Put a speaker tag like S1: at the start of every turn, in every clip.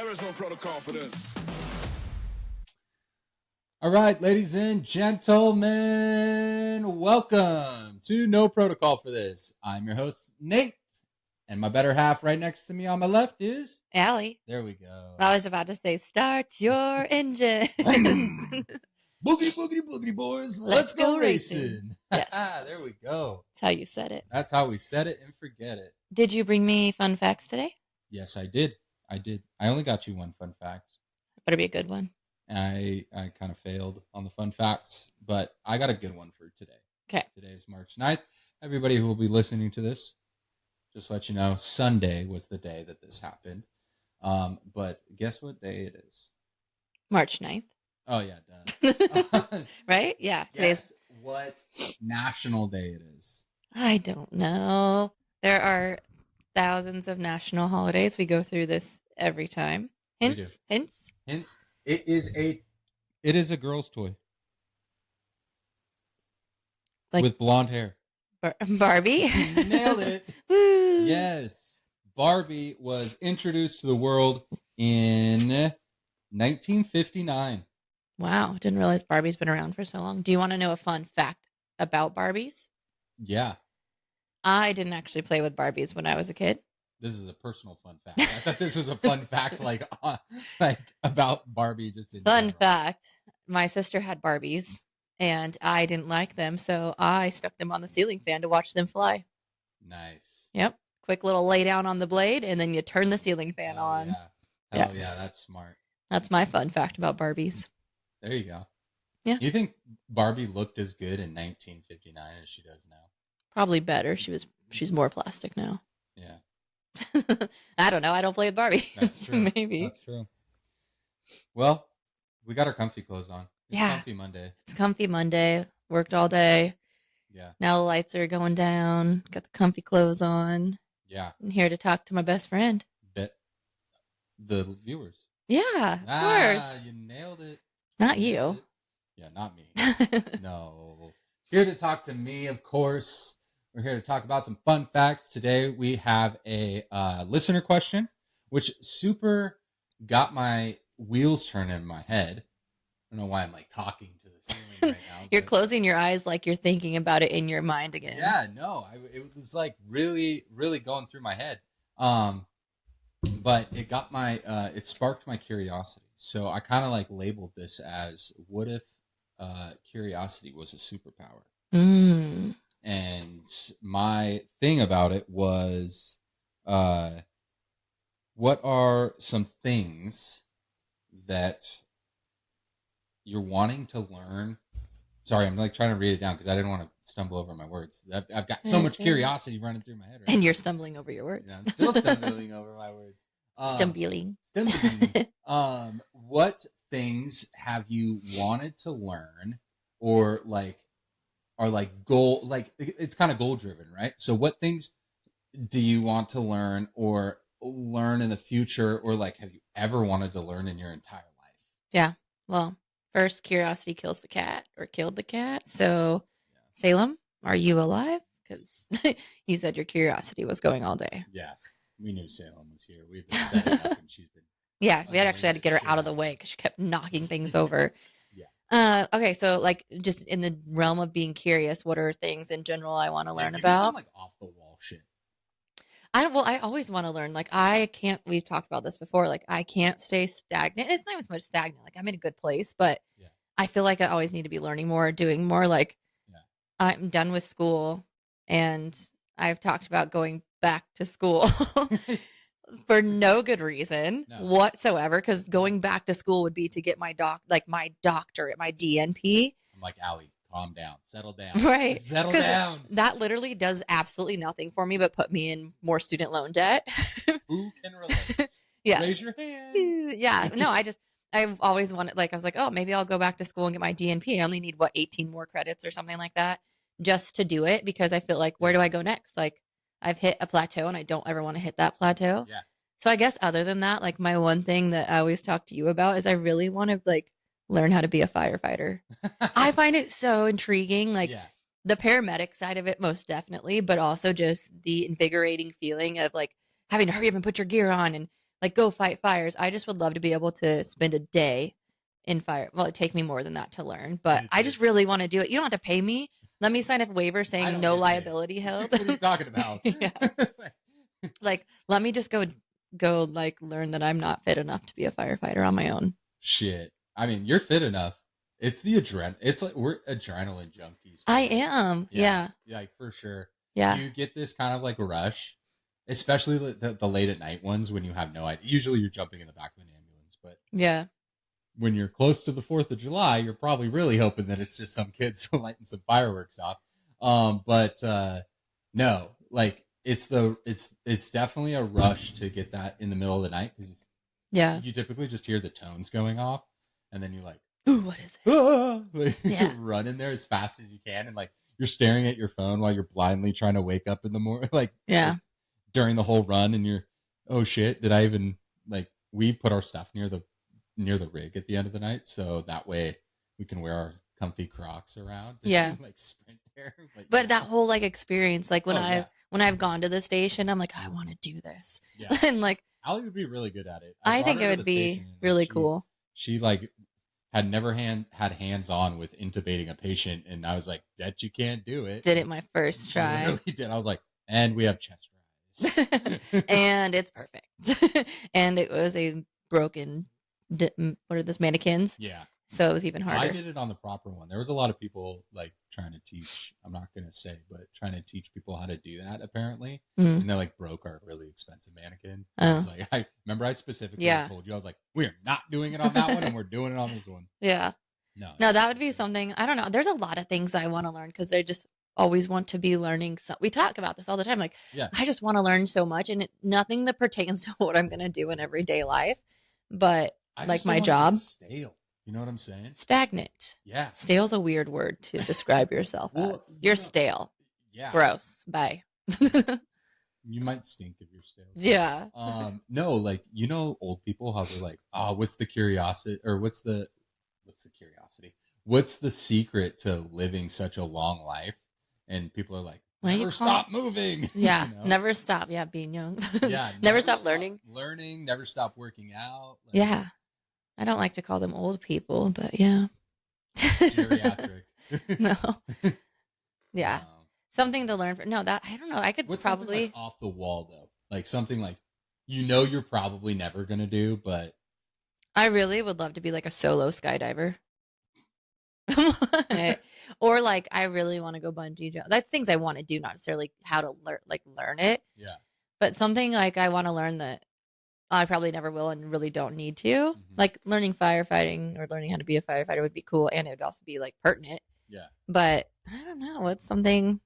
S1: There is no protocol for this.
S2: All right, ladies and gentlemen, welcome to No Protocol for This. I'm your host, Nate, and my better half right next to me on my left is...
S3: Allie.
S2: There we go.
S3: I was about to say, start your engine.
S2: Boogity, boogity, boogity, boys. Let's go racing.
S3: Yes.
S2: There we go.
S3: That's how you said it.
S2: That's how we said it and forget it.
S3: Did you bring me fun facts today?
S2: Yes, I did. I only got you one fun fact.
S3: Better be a good one.
S2: I kind of failed on the fun facts, but I got a good one for today.
S3: Okay.
S2: Today is March 9th. Everybody who will be listening to this, just to let you know, Sunday was the day that this happened. But guess what day it is?
S3: March 9th.
S2: Oh, yeah, duh.
S3: Right? Yeah. Today's...
S2: Guess what national day it is?
S3: I don't know. There are thousands of national holidays. We go through this every time. Hints? Hints?
S2: Hints? It is a girl's toy.
S3: Like
S2: with blonde hair.
S3: Barbie?
S2: Nailed it.
S3: Woo.
S2: Yes. Barbie was introduced to the world in 1959.
S3: Wow. Didn't realize Barbie's been around for so long. Do you want to know a fun fact about Barbies?
S2: Yeah.
S3: I didn't actually play with Barbies when I was a kid.
S2: This is a personal fun fact. I thought this was a fun fact, like about Barbie. Just in
S3: fun
S2: general.
S3: Fact: my sister had Barbies, and I didn't like them, so I stuck them on the ceiling fan to watch them fly.
S2: Nice.
S3: Yep. Quick little lay down on the blade, and then you turn the ceiling fan on.
S2: Yeah.
S3: Yes.
S2: Yeah, that's smart.
S3: That's my fun fact about Barbies.
S2: There you go.
S3: Yeah.
S2: You think Barbie looked as good in 1959 as she does now?
S3: Probably better. She's more plastic now.
S2: Yeah.
S3: I don't know. I don't play with Barbie.
S2: That's true.
S3: Maybe.
S2: That's true. Well, we got our comfy clothes on. It's
S3: Yeah.
S2: Comfy Monday.
S3: It's comfy Monday. Worked all day.
S2: Yeah.
S3: Now the lights are going down. Got the comfy clothes on.
S2: Yeah.
S3: I'm here to talk to my best friend.
S2: Bet the viewers.
S3: Yeah, of course.
S2: You nailed it.
S3: Not you.
S2: Yeah, not me. No. Here to talk to me, of course. We're here to talk about some fun facts. Today we have a listener question, which super got my wheels turning in my head. I don't know why I'm like talking to the ceiling right now.
S3: You're closing your eyes like you're thinking about it in your mind again.
S2: Yeah, no, it was like really, really going through my head. But it got it sparked my curiosity. So I kind of like labeled this as, what if curiosity was a superpower?
S3: Mm.
S2: And my thing about it was, what are some things that you're wanting to learn? Sorry, I'm like trying to read it down because I didn't want to stumble over my words. I've got so much curiosity running through my head right now.
S3: And you're stumbling over your words.
S2: Yeah, I'm still stumbling over my words.
S3: Stumbling.
S2: What things have you wanted to learn, or like are like goal, like it's kind of goal driven, right? So what things do you want to learn or learn in the future, or like have you ever wanted to learn in your entire life?
S3: Yeah. Well, first, curiosity kills the cat, or killed the cat. So, yeah. Salem, are you alive? Because you said your curiosity was going all day.
S2: Yeah. We knew Salem was here. We've been setting up, and she's been.
S3: Yeah, we actually had to get her out of the way because she kept knocking things over. Yeah. Okay, so like just in the realm of being curious, what are things in general I want to learn about?
S2: Some like off the wall shit.
S3: I always want to learn. Like we've talked about this before. Like I can't stay stagnant. It's not even so much stagnant. Like I'm in a good place, but yeah. I feel like I always need to be learning more, doing more. Like I'm done with school, and I've talked about going back to school for no good reason whatsoever, because going back to school would be to get my doctorate, my DNP.
S2: I'm like, Allie, calm down, settle down,
S3: right?
S2: Settle down.
S3: That literally does absolutely nothing for me but put me in more student loan debt.
S2: Who can relate?
S3: Yeah,
S2: raise your hand.
S3: Yeah, no, I've always wanted, like, I was like, oh, maybe I'll go back to school and get my DNP. I only need 18 more credits or something like that just to do it, because I feel like, where do I go next? Like, I've hit a plateau and I don't ever want to hit that plateau.
S2: Yeah.
S3: So I guess other than that, like my one thing that I always talk to you about is I really want to like learn how to be a firefighter. I find it so intriguing. Like the paramedic side of it, most definitely, but also just the invigorating feeling of like having to hurry up and put your gear on and like go fight fires. I just would love to be able to spend a day in fire. Well, it'd take me more than that to learn, but I just really want to do it. You don't have to pay me. Let me sign a waiver
S2: I
S3: saying
S2: don't
S3: no
S2: get paid.
S3: liability held.
S2: What are you talking about?
S3: Yeah. Like, let me just go like learn that I'm not fit enough to be a firefighter on my own.
S2: Shit. I mean, you're fit enough. It's the adrenaline. It's like we're adrenaline junkies.
S3: I am. Yeah.
S2: Like for sure.
S3: Yeah.
S2: You get this kind of like rush, especially the late at night ones when you have no idea. Usually you're jumping in the back of an ambulance, but
S3: yeah,
S2: when you're close to the 4th of July, you're probably really hoping that it's just some kids lighting some fireworks off. But no, like it's definitely a rush to get that in the middle of the night because you typically just hear the tones going off, and then you're like,
S3: ooh, what is it?
S2: Ah! Like, run in there as fast as you can, and like you're staring at your phone while you're blindly trying to wake up in the morning, like during the whole run, and you're, oh shit, did I even like? We put our stuff near the rig at the end of the night, so that way we can wear our comfy Crocs around. And, like sprint there. Like,
S3: but that whole like experience, like when I've gone to the station, I'm like, I want to do this. Yeah, and like
S2: Allie would be really good at it.
S3: I think it would be really cool.
S2: She like had never had hands on with intubating a patient, and I was like, "Bet you can't do it."
S3: Did it my first try?
S2: I really did. I was like, "And we have chest rise,
S3: and it's perfect." And it was a broken. What are those mannequins?
S2: Yeah.
S3: So it was even harder.
S2: I did it on the proper one. There was a lot of people like trying to teach. I'm not going to say, but trying to teach people how to do that apparently. Mm-hmm. And they like broke our really expensive mannequin. I was like, I remember I specifically told you, I was like, we are not doing it on that one, and we're doing it on this one. Yeah. No, that would be something. I don't know. There's a lot of things I want to learn because they just always want to be learning. So we talk about this all the time. Like, I just want to learn so much, and nothing that pertains to what I'm going to do in everyday life, but like my job. Stale. You know what I'm saying?
S3: Stagnant. Yeah. Stale's a weird word to describe yourself as. You're stale. Yeah. Gross. Bye.
S2: You might stink if you're stale.
S3: Yeah.
S2: No, like, you know, old people, how they're like, oh, what's the curiosity, or what's the curiosity? What's the secret to living such a long life? And people are like, never stop moving.
S3: Yeah. You know? Never stop. Yeah. Being young. Yeah. Never stop learning.
S2: Never stop working out.
S3: Like, yeah. I don't like to call them old people, but yeah.
S2: Geriatric.
S3: No. Yeah. Something to learn. No, that, I don't know. I could probably.
S2: Like off the wall, though? Like something like, you know, you're probably never going to do, but.
S3: I really would love to be like a solo skydiver. Or like, I really want to go bungee jump. That's things I want to do, not necessarily how to learn it. Yeah. But something like I want to learn that I probably never will and really don't need to. Mm-hmm. Like learning firefighting or learning how to be a firefighter would be cool, and it would also be like pertinent. Yeah. But I don't know. What's something?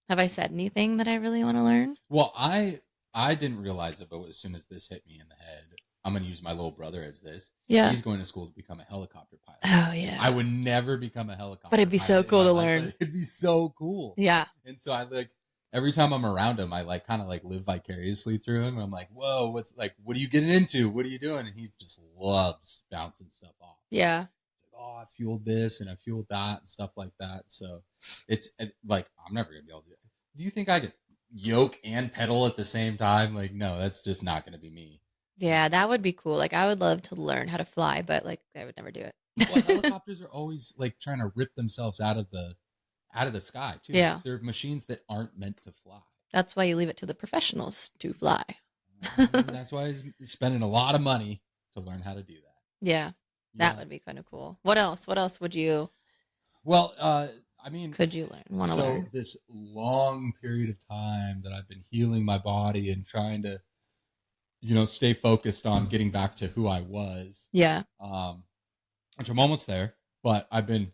S3: Have I said anything that I really want to learn?
S2: Well, I didn't realize it, but as soon as this hit me in the head, I'm going to use my little brother as this. Yeah. He's going to school to become a helicopter pilot.
S3: Oh, yeah.
S2: I would never become a helicopter pilot.
S3: But it'd be so cool to learn.
S2: It'd be so cool.
S3: Yeah.
S2: And so I like, every time I'm around him, I like kind of like live vicariously through him. I'm like, whoa, what are you getting into? What are you doing? And he just loves bouncing stuff off.
S3: Yeah.
S2: Like, oh, I fueled this and I fueled that and stuff like that. So it's like, I'm never going to be able to do it. Do you think I could yoke and pedal at the same time? Like, no, that's just not going to be me.
S3: Yeah, that would be cool. Like, I would love to learn how to fly, but like, I would never do it.
S2: Well, helicopters are always like trying to rip themselves out of the sky too. Yeah, they're machines that aren't meant to fly.
S3: That's why you leave it to the professionals to fly.
S2: That's why he's spending a lot of money to learn how to do that.
S3: Yeah, that would be kind of cool. What else? What else would you?
S2: Well, I mean,
S3: could you learn?
S2: So this long period of time that I've been healing my body and trying to, you know, stay focused on getting back to who I was.
S3: Yeah.
S2: Which I'm almost there, but I've been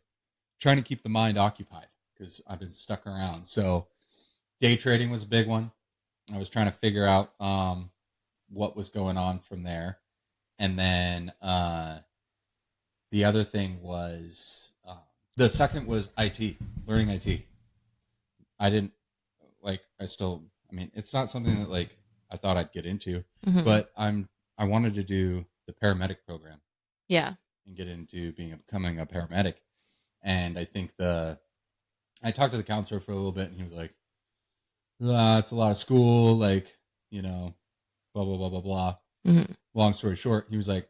S2: trying to keep the mind occupied because I've been stuck around. So day trading was a big one. I was trying to figure out what was going on from there. And then the other thing was, the second was IT, learning IT. I didn't, like, I mean, it's not something that, like, I thought I'd get into, but I wanted to do the paramedic program.
S3: Yeah.
S2: And get into becoming a paramedic. And I think I talked to the counselor for a little bit, and he was like, it's a lot of school. Like, you know, blah, blah, blah, blah, blah.
S3: Mm-hmm.
S2: Long story short, he was like,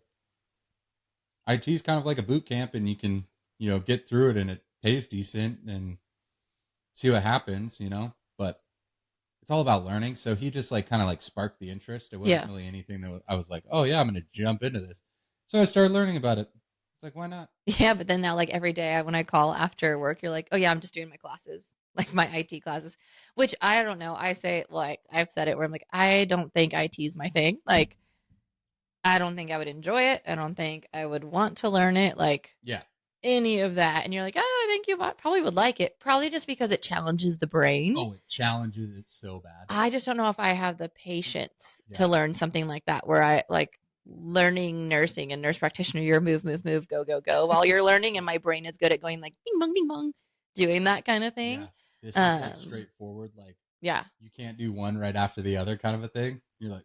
S2: IT is kind of like a boot camp and you can, get through it and it pays decent and see what happens, but it's all about learning. So he just like kind of like sparked the interest. It wasn't
S3: Yeah.
S2: really anything that I was like, oh yeah, I'm going to jump into this. So I started learning about it. It's like, why not?
S3: Yeah, but then now, like every day when I call after work, you're like, oh yeah, I'm just doing my classes, like my IT classes, which I don't know. I say, like, I've said it where I'm like, I don't think IT is my thing. Like, I don't think I would enjoy it. I don't think I would want to learn it. Like,
S2: Yeah.
S3: any of that. And you're like, oh, I think you probably would like it. Probably just because it challenges the brain.
S2: Oh, it challenges it so bad.
S3: I just don't know if I have the patience
S2: Yeah.
S3: to learn something like that, where I like learning nursing and nurse practitioner, you're move, go, go, go while you're learning. And my brain is good at going like bing, bong, doing that kind of thing.
S2: Yeah. This is like straightforward. Like,
S3: yeah,
S2: you can't do one right after the other kind of a thing. You're like,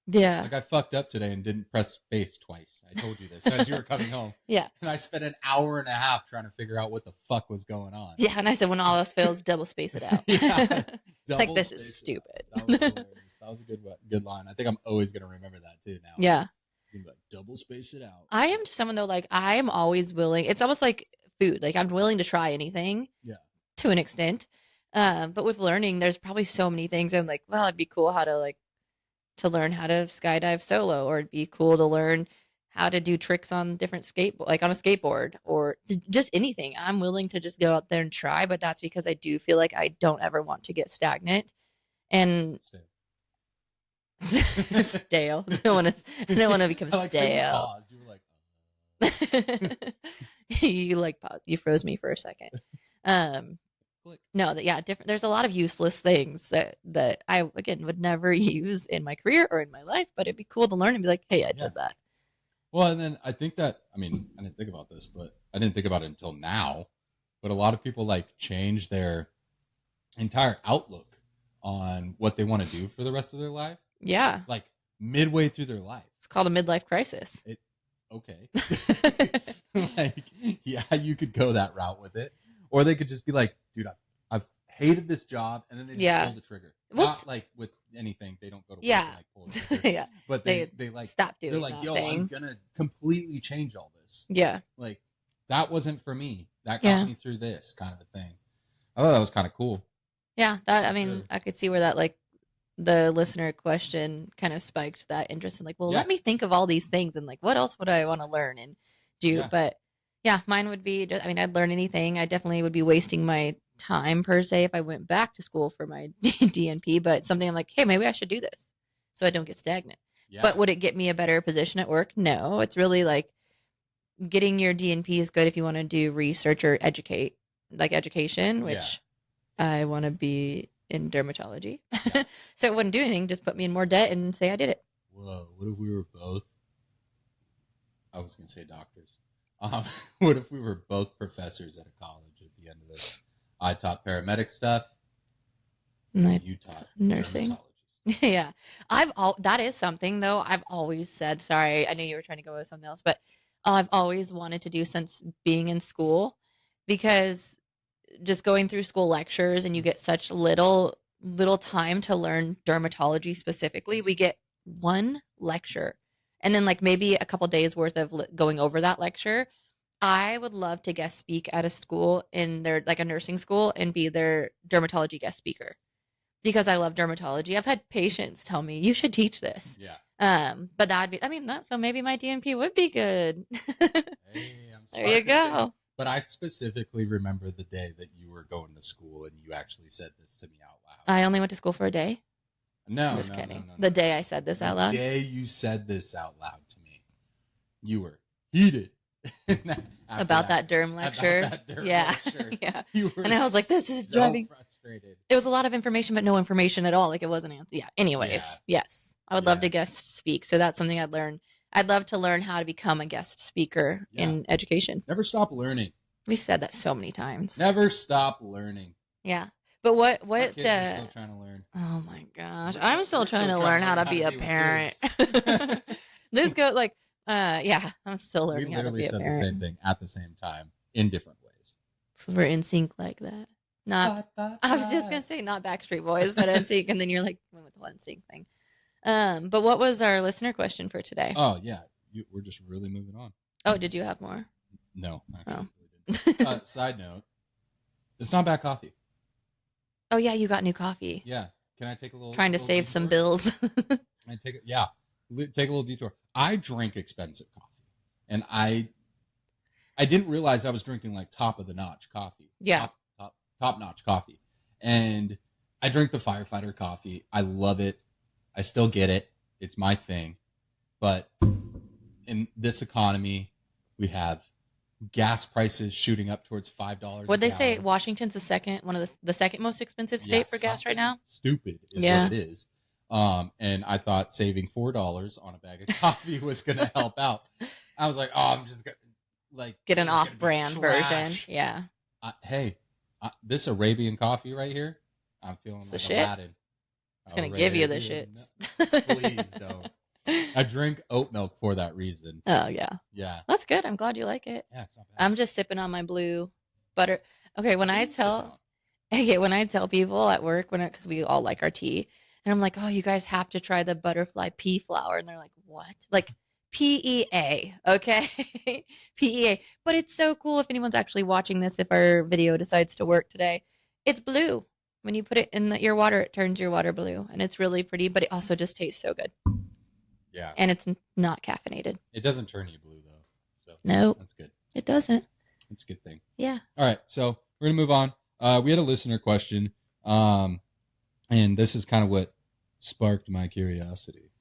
S3: yeah.
S2: Like I fucked up today and didn't press space twice. I told you this as you were coming home.
S3: Yeah.
S2: And I spent an hour and a half trying to figure out what the fuck was going on.
S3: Yeah. And I said, when all else fails, double space it out.
S2: Yeah.
S3: Like, this is stupid.
S2: That was hilarious. That was a good line. I think I'm always going to remember that too now.
S3: Yeah.
S2: Like, double space it out.
S3: I am just someone though, like I am always willing. It's almost like food. Like I'm willing to try anything.
S2: Yeah.
S3: To an extent. But with learning, there's probably so many things. I'm like, well, it'd be cool to learn how to skydive solo, or it'd be cool to learn how to do tricks on different like on a skateboard, or just anything. I'm willing to just go out there and try, but that's because I do feel like I don't ever want to get stagnant and stale. I don't want to become stale.
S2: You were like,
S3: you froze me for a second. No, different. There's a lot of useless things that I again would never use in my career or in my life, but it'd be cool to learn and be like, hey, I did that.
S2: Well, and then I think that, I didn't think about this, but I didn't think about it until now. But a lot of people like change their entire outlook on what they want to do for the rest of their life.
S3: Yeah.
S2: Like midway through their life.
S3: It's called a midlife crisis.
S2: Okay. Like, yeah, you could go that route with it. Or they could just be like, dude, I've hated this job, and then they just pull the trigger. Not like with anything, they don't go to work and like pull the trigger. Yeah. But they like
S3: stop doing.
S2: They're like, yo, I'm gonna completely change all this.
S3: Yeah.
S2: Like that wasn't for me. That got me through this kind of a thing. I thought that was kind of cool.
S3: Yeah, I could see where that like the listener question kind of spiked that interest in like, well, let me think of all these things and like, what else would I want to learn and do? Yeah. But yeah, mine would be, I'd learn anything. I definitely would be wasting my time per se if I went back to school for my DNP, but something I'm like, hey, maybe I should do this so I don't get stagnant. Yeah. But would it get me a better position at work? No, it's really like getting your DNP is good if you want to do research or education, which I want to be in dermatology. Yeah. So it wouldn't do anything, just put me in more debt and say I did it.
S2: Whoa, what if we were both? I was going to say doctors. What if we were both professors at a college at the end of this? I taught paramedic stuff, and you taught
S3: nursing. Yeah, that is something though. I've always said. Sorry, I knew you were trying to go with something else, but I've always wanted to do since being in school, because just going through school lectures and you get such little time to learn dermatology specifically. We get one lecture. And then like maybe a couple days worth of going over that lecture. I would love to guest speak at a school in their like a nursing school and be their dermatology guest speaker, because I love dermatology. I've had patients tell me you should teach this. Yeah. But that'd be, so maybe my DNP would be good.
S2: Hey,
S3: there you go.
S2: Things. But I specifically remember the day that you were going to school and you actually said this to me out loud.
S3: I only went to school for a day.
S2: No,
S3: I'm just kidding. The day I said this out loud.
S2: The day you said this out loud to me, you were heated
S3: about that derm lecture.
S2: Lecture.
S3: Yeah. And I was like, "This is driving."
S2: Frustrated.
S3: It was a lot of information, but no information at all. Like it wasn't. Yeah. Anyways, yes, I would love to guest speak. So that's something I'd learn. I'd love to learn how to become a guest speaker in education.
S2: Never stop learning.
S3: We said that so many times.
S2: Never stop learning.
S3: Yeah. But what
S2: Our kids are still trying to learn.
S3: Oh my gosh. I'm still trying to learn how to be a parent. This goes like I'm still learning how to be a parent. We literally said the same
S2: thing at the same time in different ways.
S3: So we're in sync like that. I was just gonna say not Backstreet Boys, but in sync, and then you're like went with the one sync thing. But what was our listener question for today?
S2: Oh yeah, we're just really moving on.
S3: Oh, did you have more?
S2: No, actually,
S3: Oh.
S2: really didn't. Side note, it's not bad coffee.
S3: Oh yeah, you got new coffee.
S2: Yeah, can I take a little?
S3: Trying to
S2: little
S3: save
S2: detour?
S3: some bills.
S2: Can I take it? Yeah, take a little detour. I drink expensive coffee, and I didn't realize I was drinking like top of the notch coffee.
S3: Yeah.
S2: Top notch coffee, and I drink the firefighter coffee. I love it. I still get it. It's my thing, but in this economy, we have gas prices shooting up towards $5.
S3: Would they say Washington's one of the second most expensive state for gas right now?
S2: Stupid is what it is. And I thought saving $4 on a bag of coffee was going to help out. I was like, oh, I'm just going to
S3: get an off-brand version. Yeah.
S2: Hey, this Arabian coffee right here, I'm feeling
S3: it's
S2: like
S3: the
S2: Aladdin.
S3: Shit. It's going to give you the shits. No,
S2: please don't. I drink oat milk for that reason.
S3: Oh, yeah.
S2: Yeah.
S3: That's good. I'm glad you like it.
S2: Yeah, it's not bad.
S3: I'm just sipping on my blue butter. Okay, when I tell people at work, because we all like our tea, and I'm like, oh, you guys have to try the butterfly pea flower. And they're like, what? Like PEA, okay? PEA. But it's so cool if anyone's actually watching this, if our video decides to work today. It's blue. When you put it in your water, it turns your water blue. And it's really pretty, but it also just tastes so good.
S2: Yeah.
S3: And it's not caffeinated.
S2: It doesn't turn you blue, though. So
S3: nope.
S2: That's good.
S3: It doesn't.
S2: It's a good thing.
S3: Yeah.
S2: All right. So we're going to move on. We had a listener question. And this is kind of what sparked my curiosity.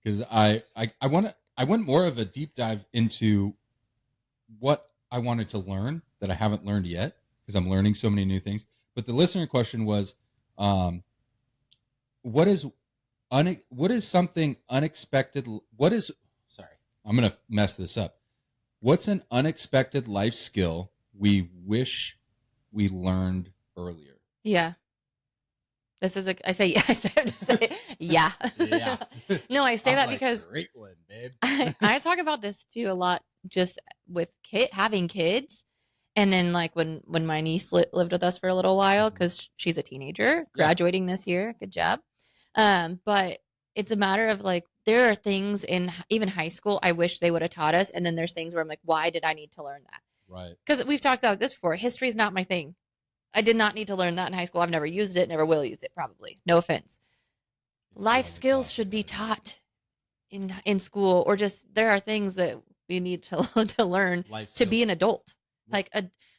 S2: Because I went more of a deep dive into what I wanted to learn that I haven't learned yet, because I'm learning so many new things. But the listener question was, what is something unexpected? Sorry, I'm going to mess this up. What's an unexpected life skill we wish we learned earlier?
S3: Yeah. This is I say yeah.
S2: Yeah.
S3: No, I say that because
S2: great one, babe.
S3: I talk about this too a lot, just with having kids. And then like when my niece lived with us for a little while, because she's a teenager graduating this year. Good job. But it's a matter of like, there are things in even high school I wish they would have taught us. And then there's things where I'm like, why did I need to learn that?
S2: Right.
S3: Because we've talked about this before. History is not my thing. I did not need to learn that in high school. I've never used it, never will use it, probably. No offense. Life skills should be taught in school, or just there are things that we need to learn to be an adult. Like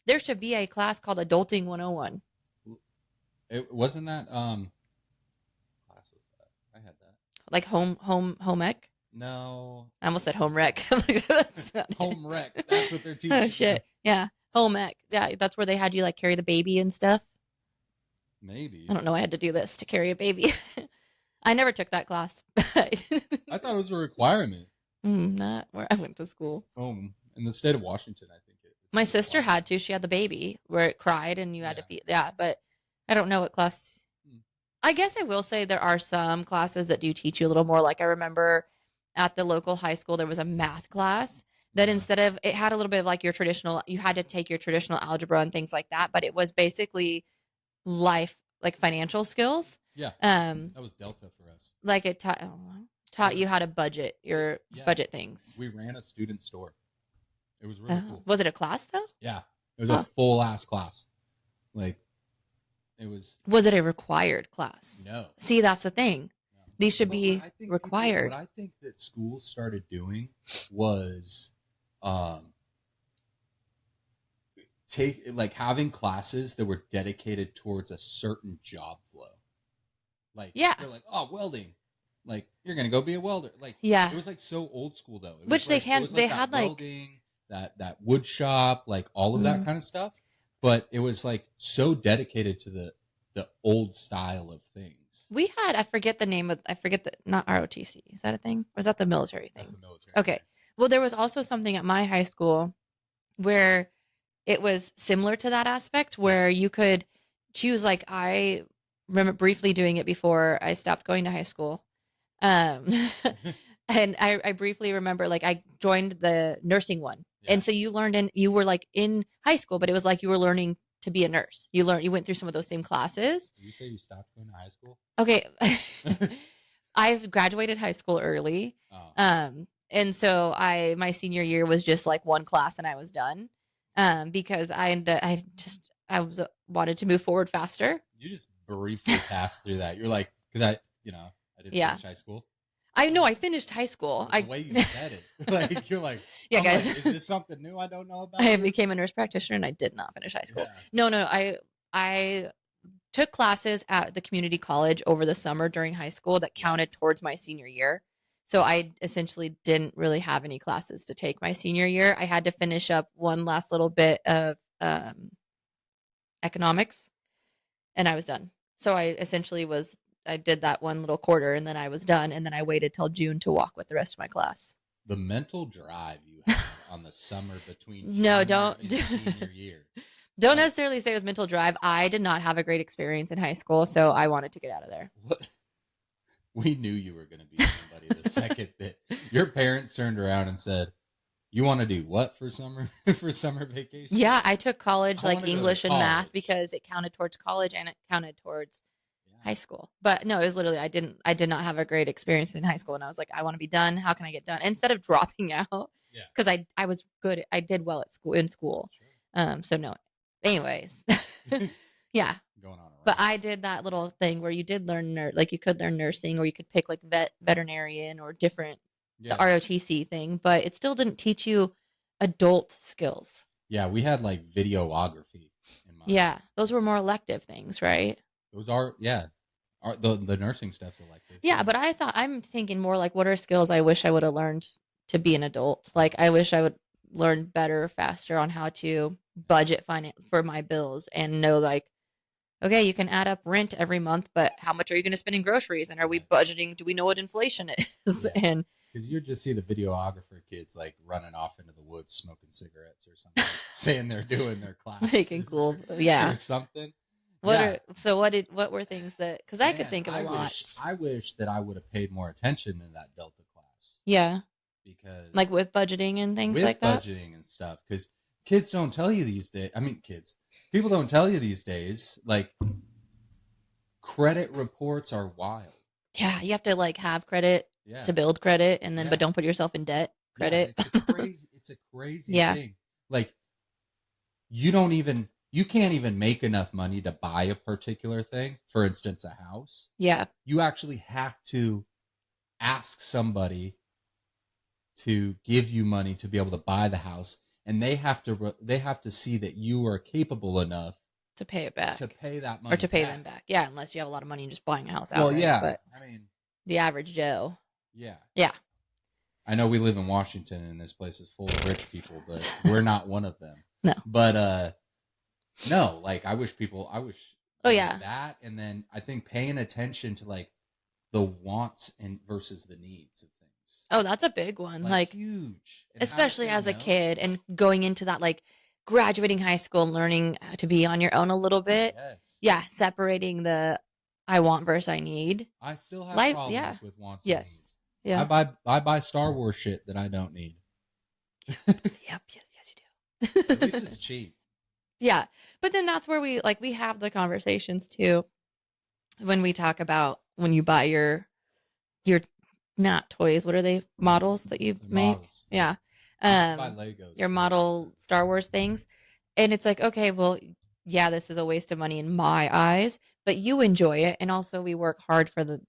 S3: there should be a class called Adulting 101.
S2: It wasn't that class was that? I had that.
S3: Like home ec?
S2: No.
S3: I almost said home rec.
S2: Home rec. That's what they're teaching.
S3: Oh shit. Yeah. Home ec. Yeah, that's where they had you like carry the baby and stuff.
S2: Maybe.
S3: I don't know. I had to do this to carry a baby. I never took that class.
S2: I thought it was a requirement.
S3: Not where I went to school.
S2: In the state of Washington, I think it.
S3: My sister had to. She had the baby where it cried and you had to feed. Yeah, but I don't know what class. I guess I will say there are some classes that do teach you a little more. Like I remember at the local high school, there was a math class that instead of, it had a little bit of like you had to take your traditional algebra and things like that, but it was basically life, like financial skills.
S2: Yeah. That was Delta for us.
S3: Like it taught you how to budget budget things.
S2: We ran a student store. It was really cool.
S3: Was it a class though?
S2: Yeah. It was a full ass class. Like it was.
S3: Was it a required class?
S2: No.
S3: See, that's the thing. No. These should be required.
S2: What I think that schools started doing was having classes that were dedicated towards a certain job flow. Like they're like, oh, welding. Like you're gonna go be a welder. Like it was like so old school though.
S3: Which they had
S2: welding, that wood shop, like all of that kind of stuff. But it was like so dedicated to the old style of things.
S3: We had not ROTC. Is that a thing? Or is that the military thing?
S2: That's the military.
S3: Okay.
S2: Thing.
S3: Well, there was also something at my high school where it was similar to that aspect where you could choose, like I remember briefly doing it before I stopped going to high school. And I briefly remember like I joined the nursing one. Yeah. And so you were like in high school, but it was like you were learning to be a nurse. You went through some of those same classes.
S2: Did you say you stopped going to high school?
S3: Okay. I've graduated high school early.
S2: Oh,
S3: And so my senior year was just like one class and I was done. Because I was wanted to move forward faster.
S2: you just briefly passed through that. You're like, because I didn't
S3: Yeah.
S2: finish high school.
S3: I know I finished high school.
S2: But the way you said it, like you're like,
S3: Yeah,
S2: I'm
S3: guys.
S2: like, is this something new I don't know about?
S3: I became a nurse practitioner and I did not finish high school.
S2: Yeah.
S3: No, I took classes at the community college over the summer during high school that counted towards my senior year. So I essentially didn't really have any classes to take my senior year. I had to finish up one last little bit of economics and I was done. So I did that one little quarter and then I was done. And then I waited till June to walk with the rest of my class.
S2: The mental drive you had on the summer between
S3: No,
S2: junior and senior year.
S3: Don't necessarily say it was mental drive. I did not have a great experience in high school, so I wanted to get out of there.
S2: What? We knew you were going to be somebody the second that your parents turned around and said, "You want to do what for summer vacation?"
S3: Yeah, I took college,
S2: I
S3: like
S2: wanna go to
S3: English and math,
S2: college.
S3: because it counted towards college and it counted towards
S2: Yeah.
S3: high school. But no, it was literally I did not have a great experience in high school, and I was like, I want to be done. How can I get done? And instead of dropping out,
S2: Yeah.
S3: because I was good, I did well at school in school.
S2: Sure.
S3: So no. Anyways, yeah.
S2: Going on
S3: But I did that little thing where you did learn like you could learn nursing, or you could pick like veterinarian or different the ROTC thing, but it still didn't teach you adult skills.
S2: Yeah, we had like videography in my
S3: Yeah, those were more elective things, right?
S2: Those are the nursing stuff's elective.
S3: Yeah, but I'm thinking more like what are skills I wish I would have learned to be an adult. Like I wish I would learn better, faster on how to budget finance for my bills and know like, okay, you can add up rent every month, but how much are you going to spend in groceries? And are we budgeting? Do we know what inflation is?
S2: Yeah.
S3: And
S2: because you just see the videographer kids like running off into the woods smoking cigarettes or something, saying they're doing their class,
S3: making cool, yeah,
S2: or something.
S3: What were things that, because I could think of a lot.
S2: I wish that I would have paid more attention in that Delta class.
S3: Yeah,
S2: because
S3: like with budgeting and things like that.
S2: Budgeting and stuff, because kids don't tell you these days. I mean, people don't tell you these days. Like credit reports are wild.
S3: Yeah, you have to like have credit to build credit, and then but don't put yourself in debt. Credit.
S2: Yeah, it's a crazy thing. Like you can't even make enough money to buy a particular thing. For instance, a house. Yeah. You actually have to ask somebody to give you money to be able to buy the house, and they have to see that you are capable enough
S3: to pay it back,
S2: to pay that money,
S3: or to pay them back. Yeah, unless you have a lot of money and just buying a house out.
S2: Well, yeah,
S3: but
S2: I mean,
S3: the average Joe.
S2: Yeah.
S3: Yeah.
S2: I know we live in Washington and this place is full of rich people, but we're not one of them.
S3: No.
S2: But no, like I wish
S3: oh yeah,
S2: that, and then I think paying attention to like the wants and versus the needs of things.
S3: Oh, that's a big one. Like
S2: huge. And
S3: especially as a kid and going into that, like graduating high school and learning to be on your own a little bit.
S2: Yes.
S3: Yeah, separating the I want versus I need.
S2: I still have problems with wants and needs.
S3: Yeah.
S2: I buy Star Wars shit that I don't need.
S3: Yep. Yes, you
S2: do. At least it's cheap.
S3: Yeah, but then that's where we have the conversations too. When we talk about when you buy your not toys, what are they, models that you make? Models. Yeah.
S2: Buy Legos.
S3: Your model Star Wars things, and it's like, okay, well, yeah, this is a waste of money in my eyes, but you enjoy it, and also we work hard for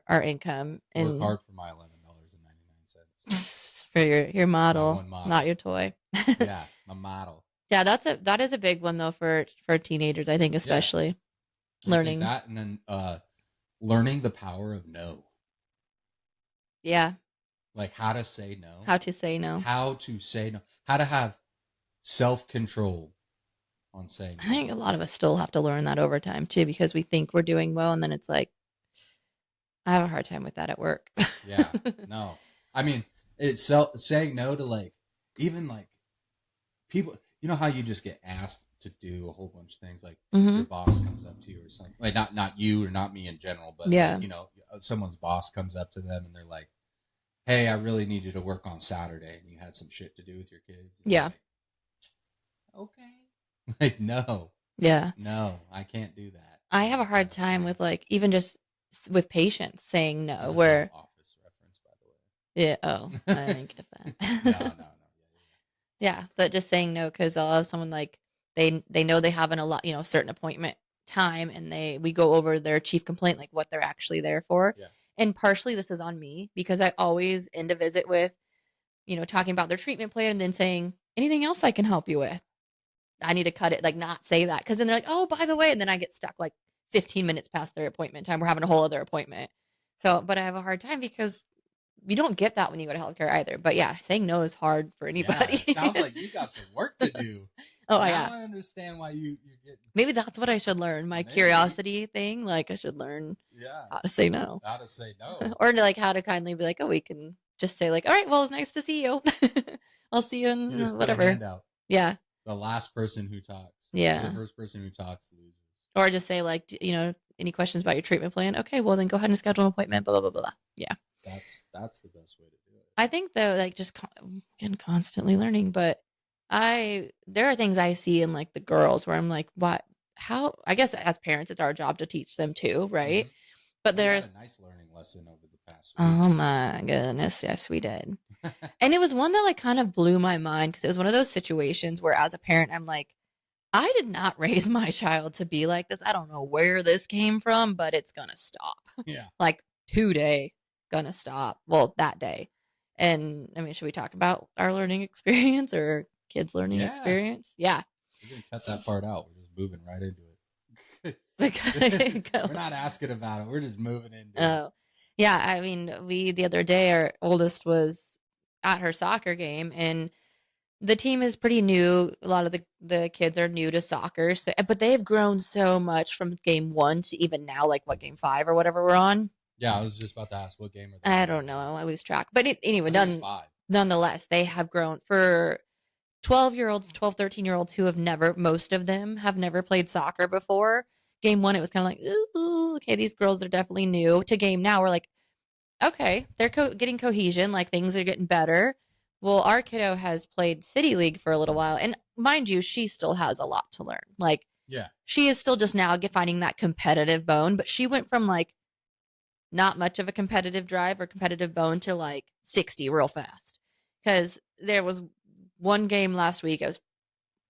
S3: our income and
S2: work hard for my $11.99
S3: for your model, not your toy.
S2: Yeah, my model.
S3: Yeah, that is a big one though for teenagers, I think, especially learning
S2: that, and then learning the power of no.
S3: Yeah.
S2: Like how to say no.
S3: How to say no.
S2: How to have self-control on saying no.
S3: I think a lot of us still have to learn that over time too, because we think we're doing well, and then it's like, I have a hard time with that at work.
S2: Yeah, no. I mean, it's saying no to like, even like people, you know how you just get asked to do a whole bunch of things, like your boss comes up to you or something, like not you or not me in general, but like, someone's boss comes up to them and they're like, hey, I really need you to work on Saturday, and you had some shit to do with your kids.
S3: Yeah.
S2: Like, okay. Like, no.
S3: Yeah.
S2: No, I can't do that.
S3: I have a hard time with like even just with patients saying no.
S2: As a
S3: Where
S2: Office reference, by the
S3: yeah, oh, I didn't get
S2: way.
S3: that.
S2: No.
S3: Yeah, but just saying no because I'll have someone like they know they have certain appointment time, and we go over their chief complaint, like what they're actually there for.
S2: Yeah.
S3: And partially this is on me because I always end a visit with, talking about their treatment plan and then saying anything else I can help you with. I need to cut it, like not say that because then they're like, oh, by the way, and then I get stuck like 15 minutes past their appointment time. We're having a whole other appointment. So, but I have a hard time because you don't get that when you go to healthcare either. But yeah, saying no is hard for anybody.
S2: Yeah, it sounds like you got some work to do.
S3: Oh,
S2: now
S3: yeah.
S2: I understand why you're getting.
S3: Maybe that's what I should learn. My curiosity thing. Like I should learn how to say no.
S2: How to say no.
S3: Or like how to kindly be like, oh, we can just say like, all right, well, it's nice to see you. I'll see you in whatever. Yeah.
S2: The last person who talks.
S3: Yeah.
S2: The first person who talks loses.
S3: Or just say like, any questions about your treatment plan? Okay, well then go ahead and schedule an appointment. Blah blah blah blah. Yeah.
S2: That's the best way to do it.
S3: I think though, like just constantly learning, but there are things I see in like the girls where I'm like, what? How? I guess as parents, it's our job to teach them too, right? Mm-hmm. But there's
S2: a nice learning lesson over the past
S3: week. Oh my goodness, yes, we did. And it was one that like kind of blew my mind because it was one of those situations where as a parent, I'm like, I did not raise my child to be like this. I don't know where this came from, but it's gonna stop.
S2: Yeah.
S3: Like today, gonna stop. Well, that day. And I mean, should we talk about our learning experience or kids' learning experience? Yeah.
S2: We're going to cut that part out. We're just moving right into it. We're not asking about it. We're just moving into it.
S3: Oh, yeah. I mean, the other day, our oldest was at her soccer game, and the team is pretty new. A lot of the kids are new to soccer, but they've grown so much from game 1 to even now, like what, game 5 or whatever we're on.
S2: Yeah, I was just about to ask what game are they
S3: I don't know. I lose track. But anyway, nonetheless, they have grown. For 12-year-olds, 12, 13-year-olds who most of them have never played soccer before. Game 1, it was kind of like, ooh, okay, these girls are definitely new. To game now, we're like, okay, they're getting cohesion. Like things are getting better. Well, our kiddo has played City League for a little while. And mind you, she still has a lot to learn. Like,
S2: yeah,
S3: she is still just now finding that competitive bone. But she went from like, not much of a competitive drive or competitive bone to like 60 real fast. Because there was one game last week, it was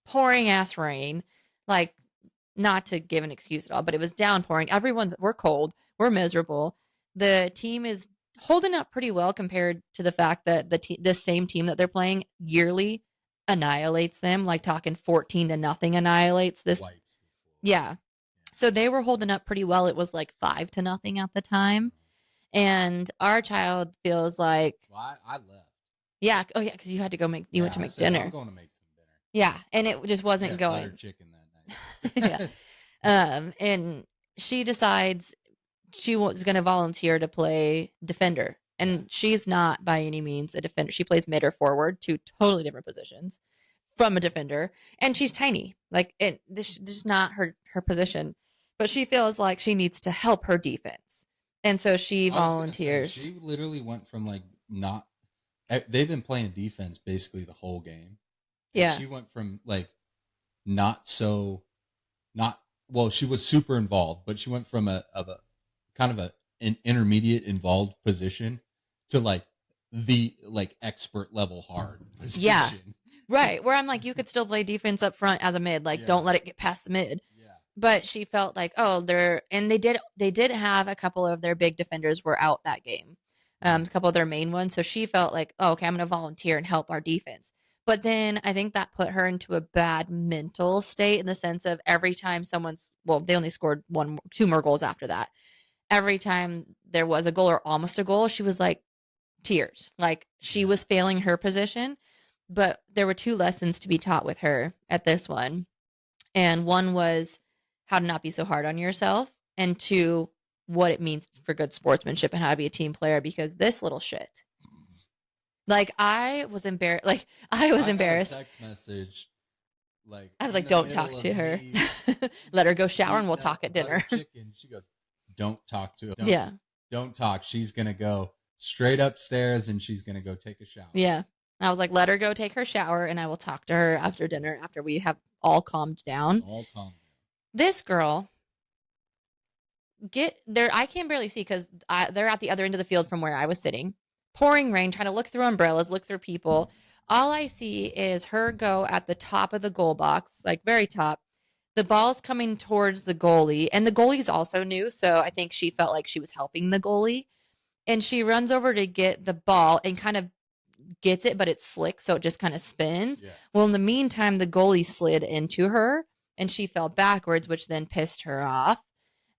S3: pouring ass rain, like not to give an excuse at all, but it was downpouring. We're cold, we're miserable. The team is holding up pretty well compared to the fact that the same team that they're playing yearly annihilates them, like talking 14-0 annihilates this. Yeah. So they were holding up pretty well. It was like 5-0 at the time. And our child feels like...
S2: Well, I left.
S3: Yeah. Oh, yeah, because you had to go went to make dinner.
S2: I'm going to make some dinner.
S3: Yeah, and it just wasn't going.
S2: Butter chicken that night.
S3: Yeah. And she decides she was going to volunteer to play defender. And she's not by any means a defender. She plays mid or forward, 2 totally different positions from a defender. And she's tiny. Like, this is not her position. But she feels like she needs to help her defense. And so she volunteers.
S2: She literally went from like not... They've been playing defense basically the whole game.
S3: Yeah.
S2: She went from like she was super involved, but she went from a kind of an intermediate involved position to like the like expert level hard position.
S3: Yeah. Right. Where I'm like, you could still play defense up front as a mid. Like, don't let it get past the mid.
S2: Yeah.
S3: But she felt like, they did have a couple of their big defenders were out that game. A couple of their main ones. So she felt like, oh, okay, I'm going to volunteer and help our defense. But then I think that put her into a bad mental state in the sense of every time they only scored 2 more goals after that. Every time there was a goal or almost a goal, she was like tears. Like she was failing her position. But there were 2 lessons to be taught with her at this one. And one was how to not be so hard on yourself. And 2, what it means for good sportsmanship and how to be a team player, because this little shit. Like I was embarrassed.
S2: Text message. Like
S3: I was like, don't talk to her. Let her go shower and we'll talk at dinner.
S2: She goes, don't talk to her. Don't talk. She's going to go straight upstairs and she's going to go take a shower.
S3: Yeah. I was like, let her go take her shower and I will talk to her after dinner after we have all calmed down.
S2: All calmed down.
S3: This girl get there. I can barely see because they're at the other end of the field from where I was sitting. Pouring rain, trying to look through umbrellas, look through people. All I see is her go at the top of the goal box, like very top. The ball's coming towards the goalie, and the goalie's also new, so I think she felt like she was helping the goalie. And she runs over to get the ball and kind of gets it, but it's slick, so it just kind of spins.
S2: Yeah.
S3: Well, in the meantime, the goalie slid into her and she fell backwards, which then pissed her off.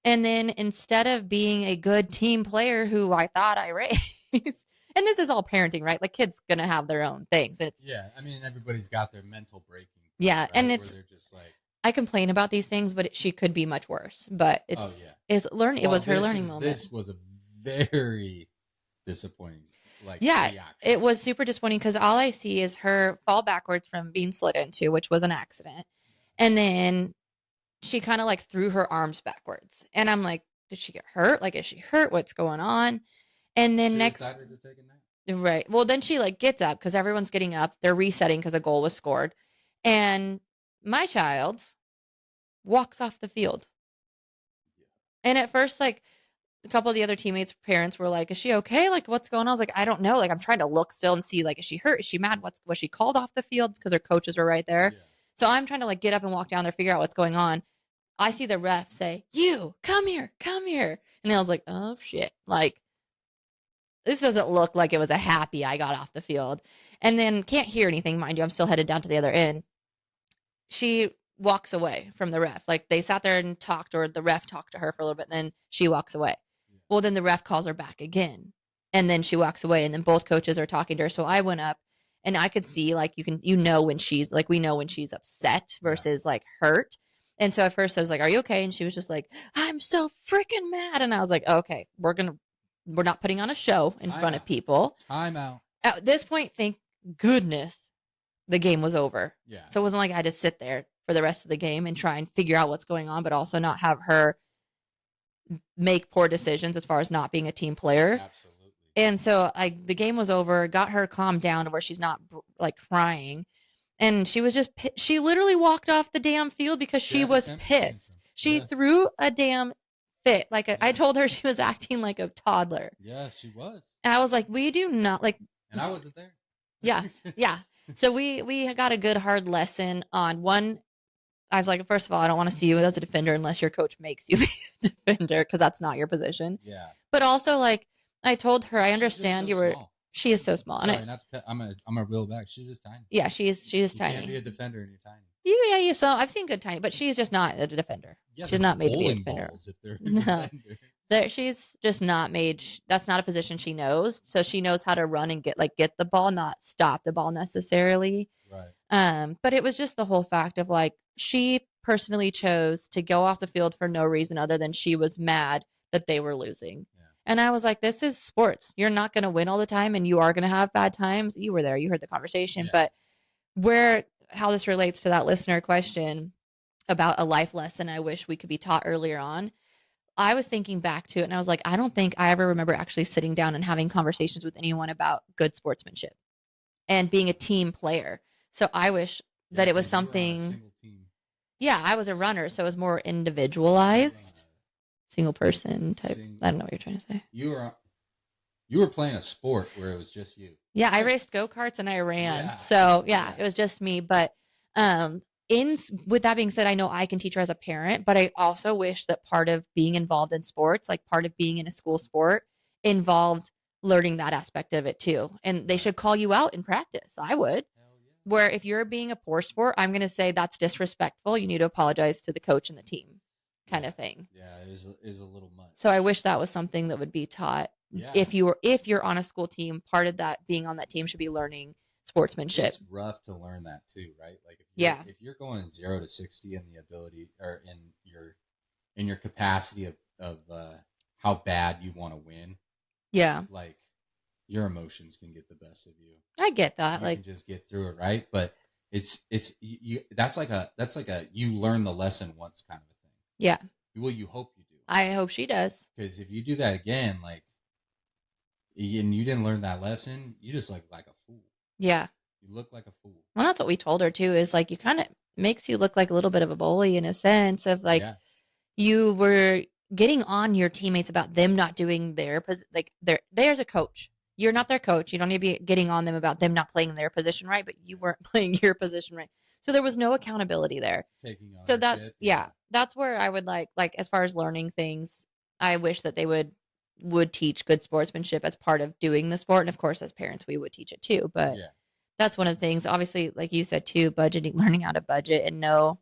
S3: And then instead of being a good team player who I thought I raised, and this is all parenting, right? Like kids gonna have their own things. And it's
S2: Yeah, I mean everybody's got their mental breaking point,
S3: yeah,
S2: right?
S3: and
S2: Where
S3: it's
S2: they're just like,
S3: I complain about these things, but she could be much worse. But
S2: oh
S3: it's
S2: yeah,
S3: it's learning. It
S2: well,
S3: was her learning moment.
S2: This was a very disappointing, like,
S3: Yeah,
S2: reaction.
S3: it was super disappointing because all I see is her fall backwards from being slid into, which was an accident, and then she kind of like threw her arms backwards, and I'm like, did she get hurt? Like, is she hurt? What's going on? And then
S2: She
S3: next,
S2: decided to take a nap.
S3: right? Well, then she like gets up because everyone's getting up. They're resetting because a goal was scored, and my child walks off the field. And at first, like a couple of the other teammates' parents were like, "Is she okay? Like, what's going on?" I was like, "I don't know. Like, I'm trying to look still and see, like, is she hurt? Is she mad? Was she called off the field because her coaches are right there?"
S2: Yeah.
S3: So I'm trying to like get up and walk down there, figure out what's going on. I see the ref say, "You come here, come here," and I was like, "Oh shit!" Like, this doesn't look like it was a happy I got off the field, and then can't hear anything, mind you. I'm still headed down to the other end. She walks away from the ref. Like they sat there and talked, or the ref talked to her for a little bit, and then she walks away. Well, then the ref calls her back again. And then she walks away, and then both coaches are talking to her. So I went up and I could see like you know when she's like we know when she's upset versus like hurt. And so at first I was like, "Are you okay?" And she was just like, "I'm so freaking mad." And I was like, "Okay, we're not putting on a show in front of people."
S2: Time out.
S3: At this point, thank goodness the game was over.
S2: Yeah.
S3: So it wasn't like I had to sit there for the rest of the game and try and figure out what's going on, but also not have her make poor decisions as far as not being a team player.
S2: Absolutely.
S3: And so the game was over, got her calmed down to where she's not like crying. And she was just, she literally walked off the damn field because she was pissed. She threw a damn fit. Like I told her she was acting like a toddler.
S2: Yeah, she was.
S3: And I was like, we do not like.
S2: And I wasn't there.
S3: Yeah. Yeah. So we got a good hard lesson on one. I was like, first of all, I don't want to see you as a defender unless your coach makes you be a defender because that's not your position.
S2: Yeah.
S3: But also, like, I told her, I understand you were. Small. She is so small.
S2: Sorry, not to cut, I'm gonna reel back. She's just tiny.
S3: Yeah, she is tiny.
S2: You can't be a defender and you're tiny.
S3: Yeah. So I've seen good tiny, but she's just not a defender.
S2: Yeah,
S3: she's not made to be a defender.
S2: If they're a defender.
S3: She's just not made. That's not a position she knows. So she knows how to run and get the ball, not stop the ball necessarily.
S2: Right.
S3: But it was just the whole fact of like she personally chose to go off the field for no reason other than she was mad that they were losing. Yeah. And I was like, this is sports. You're not going to win all the time and you are going to have bad times. You were there. You heard the conversation. Yeah. But how this relates to that listener question about a life lesson I wish we could be taught earlier on. I was thinking back to it and I was like, I don't think I ever remember actually sitting down and having conversations with anyone about good sportsmanship and being a team player. So I wish that it was something. Yeah, I was a runner, so it was more individualized, single person type. I don't know what you're trying to say.
S2: You were playing a sport where it was just you.
S3: Yeah, I raced go-karts and I ran. Yeah. So yeah, it was just me. But with that being said, I know I can teach her as a parent, but I also wish that part of being involved in sports, like part of being in a school sport, involved learning that aspect of it too. And they should call you out in practice. I would. Where if you're being a poor sport, I'm going to say that's disrespectful. You need to apologize to the coach and the team kind of thing.
S2: Yeah, it is a little much.
S3: So I wish that was something that would be taught. Yeah. If you're on a school team, part of that being on that team should be learning sportsmanship.
S2: It's rough to learn that too, right? Like if you're going 0 to 60 in the ability or in your capacity of how bad you want to win.
S3: Yeah.
S2: Like your emotions can get the best of you.
S3: I get that.
S2: You can just get through it, right? But it's that's like a you learn the lesson once kind of a thing.
S3: Yeah.
S2: Well, you hope you do.
S3: I hope she does.
S2: Because if you do that again, like, and you didn't learn that lesson, you just look like a fool.
S3: Yeah.
S2: You look like a fool.
S3: Well, that's what we told her too. Is like you kind of makes you look like a little bit of a bully in a sense of like you were getting on your teammates about them not doing there's a coach. You're not their coach. You don't need to be getting on them about them not playing their position right, but you weren't playing your position right. So there was no accountability there.
S2: Taking
S3: So
S2: ownership. Yeah.
S3: that's where I would like as far as learning things, I wish that they would teach good sportsmanship as part of doing the sport. And of course, as parents, we would teach it too. But
S2: Yeah.
S3: that's one of the things. Obviously, like you said too, budgeting, learning how to budget and know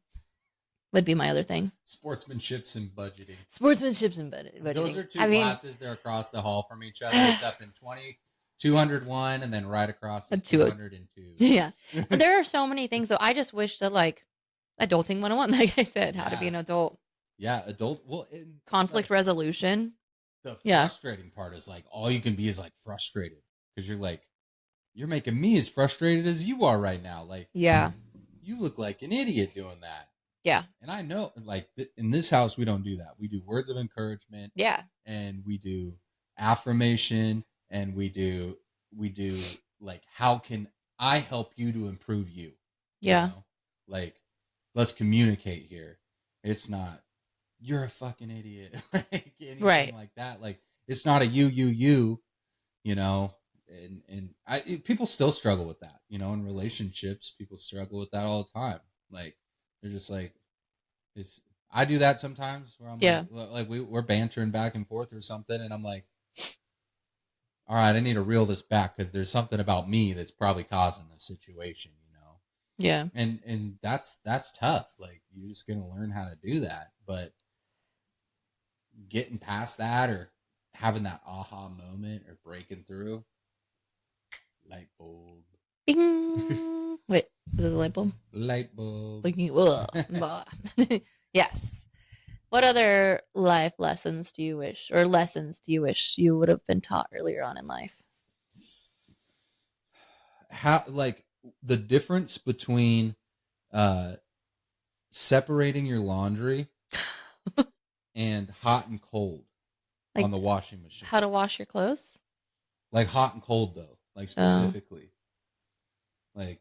S3: would be my other thing.
S2: Sportsmanships and budgeting.
S3: Sportsmanships and budgeting.
S2: Those are two classes. They're across the hall from each other. It's up in 201 and then right across at 202.
S3: Yeah. There are so many things. So I just wish that like adulting 101, like I said, how to be an adult.
S2: Yeah, adult. Well,
S3: conflict resolution.
S2: The frustrating part is like all you can be is like frustrated because you're making me as frustrated as you are right now. Like,
S3: yeah,
S2: you look like an idiot doing that.
S3: Yeah.
S2: And I know, like, in this house, we don't do that. We do words of encouragement.
S3: Yeah.
S2: And we do affirmation. And we do, like, how can I help you to improve you?
S3: Yeah.
S2: You know? Like, let's communicate here. It's not, you're a fucking idiot. Like, anything like that. Like, it's not a you, you know? And people still struggle with that, you know, in relationships, people struggle with that all the time. Like, they're just like, I do that sometimes where I'm like we're bantering back and forth or something. And I'm like, all right, I need to reel this back because there's something about me that's probably causing this situation, you know?
S3: Yeah.
S2: And that's tough. Like, you're just going to learn how to do that. But getting past that or having that aha moment or breaking through, light bulb.
S3: Bing. Wait, is this a light bulb?
S2: Light bulb.
S3: Yes. What other life lessons do you wish you would have been taught earlier on in life?
S2: How, like, the difference between separating your laundry and hot and cold, like, on the washing machine.
S3: How to wash your clothes?
S2: Like hot and cold though, like specifically. Like,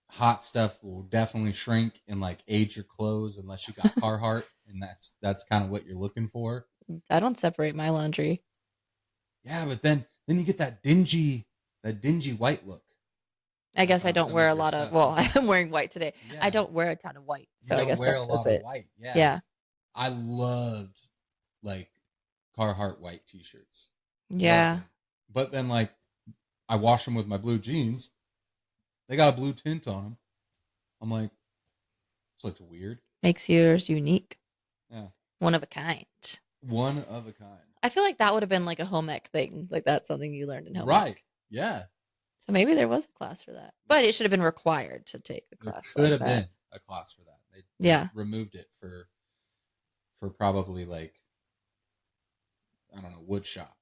S2: hot stuff will definitely shrink and like age your clothes unless you got Carhartt, and that's kind of what you're looking for.
S3: I don't separate my laundry.
S2: Yeah, but then you get that dingy white look.
S3: I guess I don't wear a lot of. Well, I'm wearing white today. Yeah. I don't wear a ton of white, so I guess
S2: wear a lot of white. Yeah.
S3: Yeah.
S2: I loved like Carhartt white t-shirts.
S3: Yeah.
S2: But then like I wash them with my blue jeans. They got a blue tint on them. I'm like, this looks weird.
S3: Makes yours unique.
S2: Yeah.
S3: One of a kind.
S2: One of a kind.
S3: I feel like that would have been like a home ec thing. Like that's something you learned in home ec.
S2: Right. Yeah.
S3: So maybe there was a class for that. But it should have been required to take a class.
S2: There could have been a class for that. They removed it for probably like, I don't know, wood shop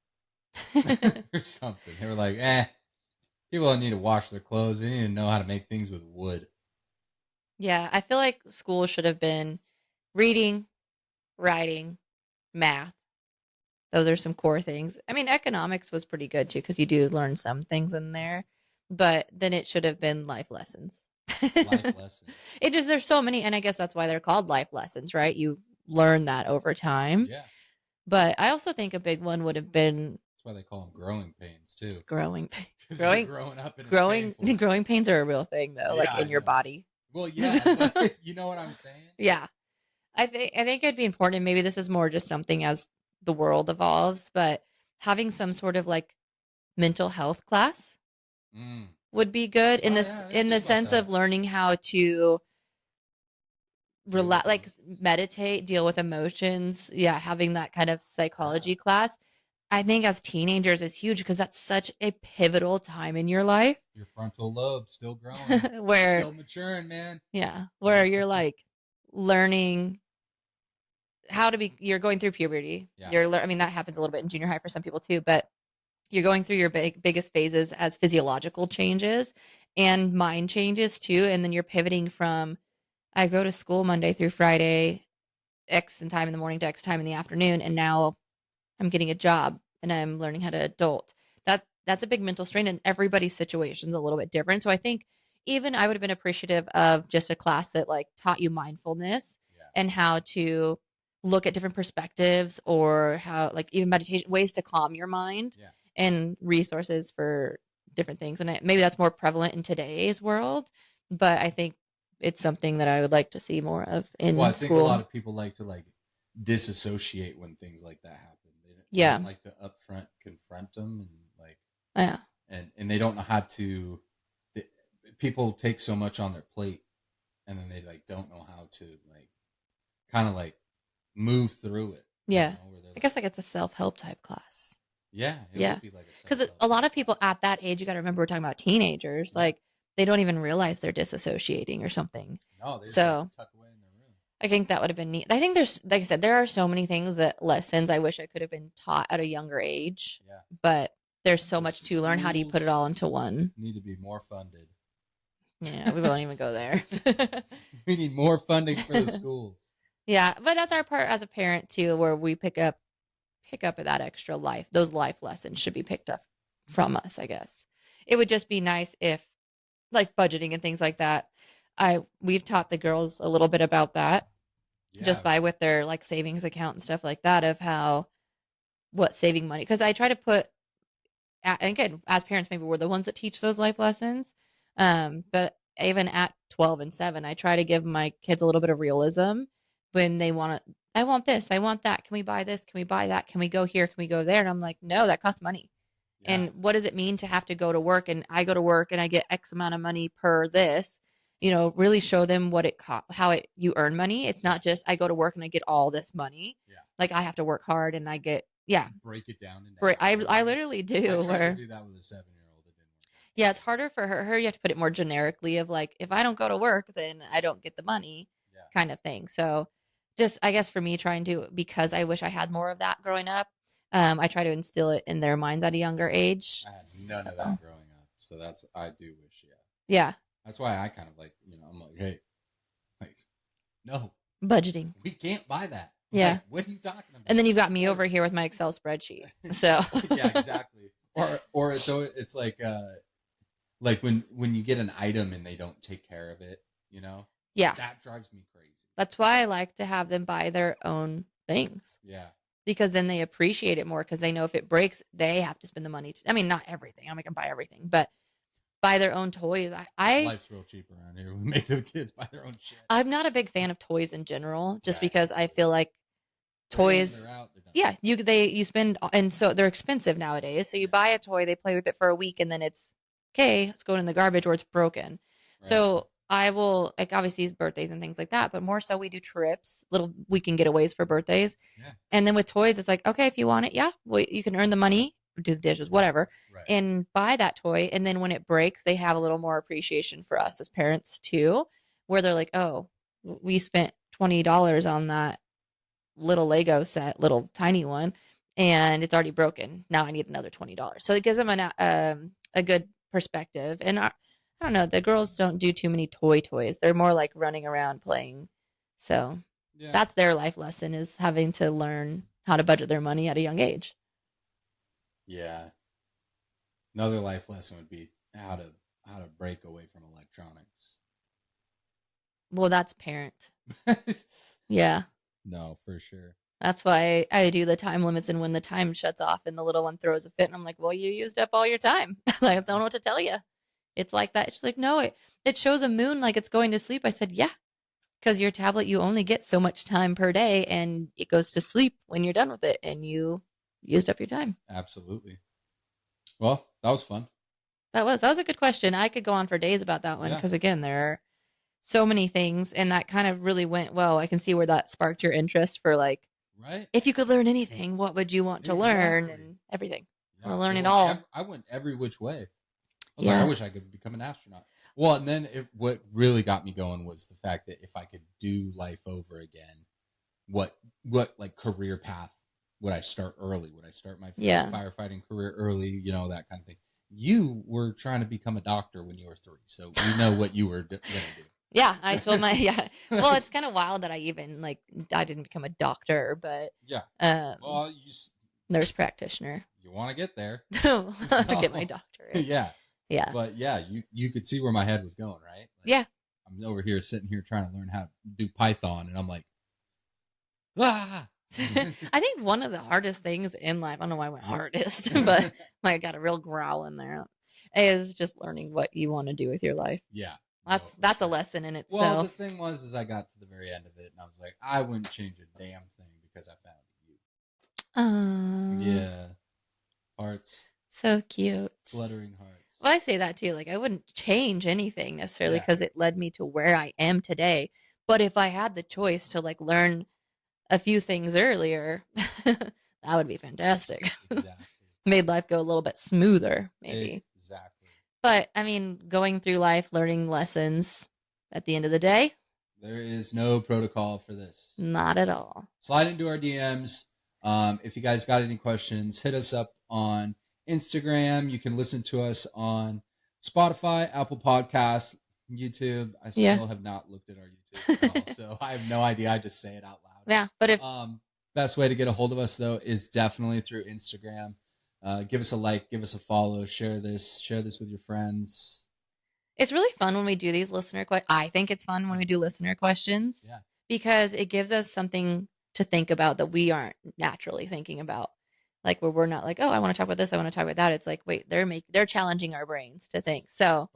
S2: or something. They were like, people don't need to wash their clothes. They need to know how to make things with wood.
S3: Yeah, I feel like school should have been reading, writing, math. Those are some core things. I mean, economics was pretty good too because you do learn some things in there. But then it should have been life lessons.
S2: Life lessons.
S3: There's so many, and I guess that's why they're called life lessons, right? You learn that over time.
S2: Yeah.
S3: But I also think a big one would have been.
S2: That's why they call them growing pains too.
S3: Growing pains. Growing pains are a real thing though, like in your body.
S2: Well, yeah, but you know what I'm saying?
S3: Yeah. I think it'd be important, and maybe this is more just something as the world evolves, but having some sort of like mental health class would be good in the sense of learning how to relax, like meditate, deal with emotions. Yeah, having that kind of psychology class. I think as teenagers is huge because that's such a pivotal time in your life.
S2: Your frontal lobe still growing. Still maturing, man.
S3: Yeah, where you're like learning how to be, you're going through puberty. Yeah. I mean, that happens a little bit in junior high for some people too, but you're going through your biggest phases as physiological changes and mind changes too. And then you're pivoting from, I go to school Monday through Friday, X time in the morning to X time in the afternoon. And now I'm getting a job and I'm learning how to adult. That's a big mental strain, and everybody's situation is a little bit different. So I think even I would have been appreciative of just a class that like taught you mindfulness and how to look at different perspectives, or how, like, even meditation, ways to calm your mind,
S2: Yeah.
S3: and resources for different things. And maybe that's more prevalent in today's world, but I think it's something that I would like to see more of
S2: Well, I
S3: in
S2: think a lot
S3: school.
S2: of people like to like disassociate when things like that happen. They
S3: Yeah.
S2: don't like to upfront confront them and like
S3: Yeah.
S2: and they don't know how to. They, people take so much on their plate, and then they like don't know how to like kind of like move through it. You
S3: Yeah.
S2: know, where they're
S3: I
S2: like,
S3: guess like it's a self-help type class.
S2: yeah, it
S3: Yeah.
S2: would be like a self
S3: Because
S2: help
S3: a lot
S2: type
S3: of people
S2: class.
S3: at that age, you got to remember, we're talking about teenagers,
S2: Yeah.
S3: like they don't even realize they're disassociating or something.
S2: No, they just like
S3: So
S2: tuck away in their room.
S3: I think that would have been neat. I think there's, like I said, there are so many things, that lessons I wish I could have been taught at a younger age,
S2: Yeah.
S3: but there's so
S2: The
S3: much to learn. How do you put it
S2: schools
S3: all into one?
S2: need to be more funded.
S3: Yeah, we won't even go there.
S2: We need more funding for the schools.
S3: Yeah, but that's our part as a parent too, where we pick up that extra life. Those life lessons should be picked up from us, I guess. It would just be nice if, like, budgeting and things like that. We've taught the girls a little bit about that,
S2: Yeah.
S3: just by with their like savings account and stuff like that, of how, what saving money, because I try to put, and again, as parents, maybe we're the ones that teach those life lessons. But even at 12 and 7, I try to give my kids a little bit of realism when they want to. I want this. I want that. Can we buy this? Can we buy that? Can we go here? Can we go there? And I'm like, no, that costs money.
S2: Yeah.
S3: And what does it mean to have to go to work? And I go to work and I get X amount of money per this. Really show them what it how it you earn money. It's not just I go to work and I get all this money.
S2: Yeah.
S3: Like, I have to work hard and I get, yeah.
S2: Break it down into
S3: I literally do.
S2: I tried to do that with a 7-year-old. It didn't work.
S3: Yeah, it's harder for her. You have to put it more generically, of like, if I don't go to work, then I don't get the money,
S2: Yeah.
S3: kind of thing. So just, I guess for me, trying to, because I wish I had more of that growing up, I try to instill it in their minds at a younger age.
S2: I had none of that growing up. So I do wish, yeah.
S3: Yeah.
S2: That's why I kind of like, I'm like, hey, like, no,
S3: Budgeting.
S2: we can't buy that.
S3: Yeah.
S2: Like, what are you talking about?
S3: And then you've got me over here with my Excel spreadsheet. So
S2: yeah, exactly. Or it's like when you get an item and they don't take care of it,
S3: yeah,
S2: that drives me crazy.
S3: that's why I like to have them buy their own things,
S2: Yeah.
S3: because then they appreciate it more, because they know if it breaks, they have to spend the money to, I mean, not everything. I'm not gonna buy everything, but buy their own toys.
S2: Life's real cheap around here. We make the kids buy their own shit.
S3: I'm not a big fan of toys in general, just because I feel like toys,
S2: they're
S3: yeah, you spend, and so they're expensive nowadays. So you buy a toy, they play with it for a week, and then it's okay, it's going in the garbage, or it's broken. Right. So I will, like, obviously birthdays and things like that, but more so we do trips, little weekend getaways for birthdays.
S2: Yeah.
S3: And then with toys, it's like, okay, if you want it, yeah, well, you can earn the money, do the dishes, whatever,
S2: right,
S3: and buy that toy. And then when it breaks, they have a little more appreciation for us as parents too, where they're like, oh, we spent $20 on that little Lego set, little tiny one, and it's already broken. Now I need another $20. So it gives them a good perspective. And I don't know, the girls don't do too many toys. They're more like running around playing. So that's their life lesson, is having to learn how to budget their money at a young age.
S2: Yeah. Another life lesson would be how to break away from electronics.
S3: Well, that's parent. Yeah.
S2: No, for sure.
S3: That's why I do the time limits, and when the time shuts off and the little one throws a fit, and I'm like, well, you used up all your time. Like, I don't know what to tell you. It's like that. She's like, no, it shows a moon like it's going to sleep. I said, yeah, because your tablet, you only get so much time per day, and it goes to sleep when you're done with it, and you used up your time.
S2: Absolutely. Well, that was fun.
S3: That was a good question. I could go on for days about that one, because again, there are so many things, and that kind of really went well. I can see where that sparked your interest for, like,
S2: right,
S3: if you could learn anything, what would you want to learn, and everything. I want to learn it all.
S2: I went every which way. I was like, I wish I could become an astronaut. Well, and then what really got me going was the fact that if I could do life over again, what like career path would I start early? Would I start my firefighting career early? That kind of thing. You were trying to become a doctor when you were 3, so you know what you were going to do.
S3: Yeah, I told well, it's kind of wild that I didn't become a doctor, but
S2: well,
S3: nurse practitioner.
S2: You want to get there.
S3: So, get my doctorate.
S2: Yeah. But yeah, you could see where my head was going, right? Like,
S3: yeah.
S2: I'm over here sitting here trying to learn how to do Python, and I'm like, Ah!
S3: I think one of the hardest things in life, I don't know why I went hardest, but I got a real growl in there, is just learning what you want to do with your life.
S2: Yeah.
S3: That's
S2: sure.
S3: a lesson in
S2: Well, the
S3: itself.
S2: thing was, is I got to the very end of it, and I was like, I wouldn't change a damn thing because I found you. Yeah. Hearts.
S3: So cute.
S2: Fluttering hearts.
S3: Well, I say that too. Like, I wouldn't change anything necessarily
S2: Yeah.
S3: because it led me to where I am today. But if I had the choice to like learn a few things earlier, that would be fantastic.
S2: Exactly.
S3: Made life go a little bit smoother, maybe.
S2: Exactly.
S3: But I mean, going through life, learning lessons at the end of the day,
S2: there is no protocol for this.
S3: Not at all.
S2: Slide into our DMs. If you guys got any questions, hit us up on Instagram. You can listen to us on Spotify, Apple Podcasts, YouTube. I still have not looked at our YouTube channel, so I have no idea. I just say it out loud.
S3: Yeah, but if
S2: best way to get a hold of us though is definitely through Instagram. Give us a like, give us a follow, share this with your friends.
S3: It's really fun when we do these listener questions. I think it's fun when we do listener questions because it gives us something to think about that we aren't naturally thinking about. Like where we're not like, oh, I want to talk about this, I want to talk about that. It's like, wait, they're challenging our brains to think. So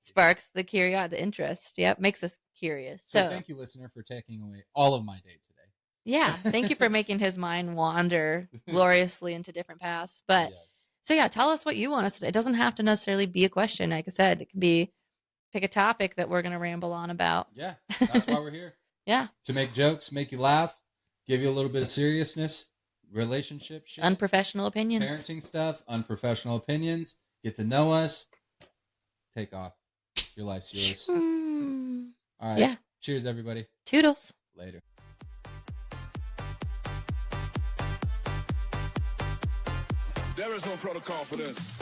S3: sparks the curiosity, the interest. Yep, makes us curious.
S2: So thank you, listener, for taking away all of my day today.
S3: Yeah, thank you for making his mind wander gloriously into different paths. But so yeah, tell us what you want us to. It doesn't have to necessarily be a question. Like I said, it can be pick a topic that we're going to ramble on about.
S2: Yeah, that's why we're here.
S3: Yeah,
S2: to make jokes, make you laugh, give you a little bit of seriousness, relationship shit,
S3: unprofessional opinions,
S2: parenting stuff, unprofessional opinions. Get to know us. Take off. Your life's yours. All right.
S3: Yeah.
S2: Cheers, everybody.
S3: Toodles.
S2: Later.
S1: There is no protocol for this.